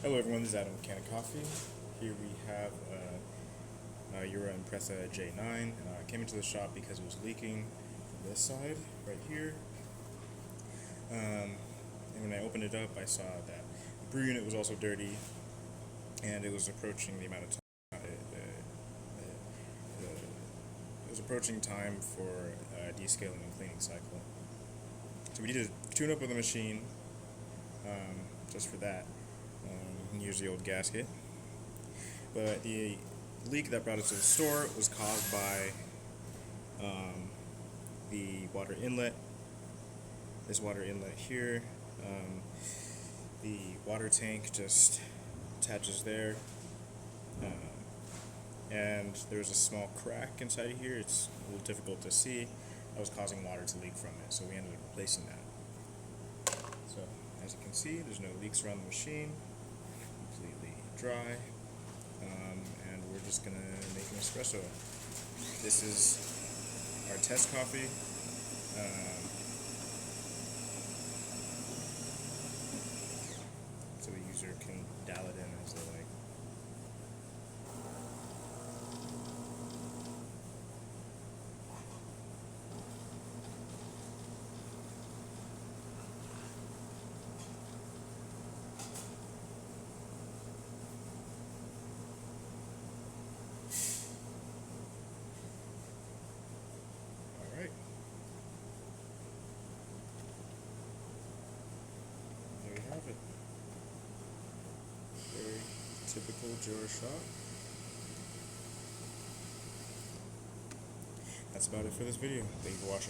Hello everyone, this is Adam with Kanen Coffee. Here we have Jura Espresso J9. I came into the shop because it was leaking from this side, right here. And when I opened it up, I saw that the brew unit was also dirty, and it was approaching the amount of time. It was approaching time for descaling and cleaning cycle. So we need to tune up with the machine just for that. You can use the old gasket. But the leak that brought us to the store was caused by the water inlet. This water inlet here. The water tank just attaches there. And there's a small crack inside of here. It's a little difficult to see. That was causing water to leak from it, so we ended up replacing that. So, as you can see, there's no leaks around the machine. Completely dry. And we're just gonna make an espresso. This is our test coffee. So the user can dial it in as they like. Alright. There you have it. Very typical Jura shop. That's about it for this video. Thank you for watching.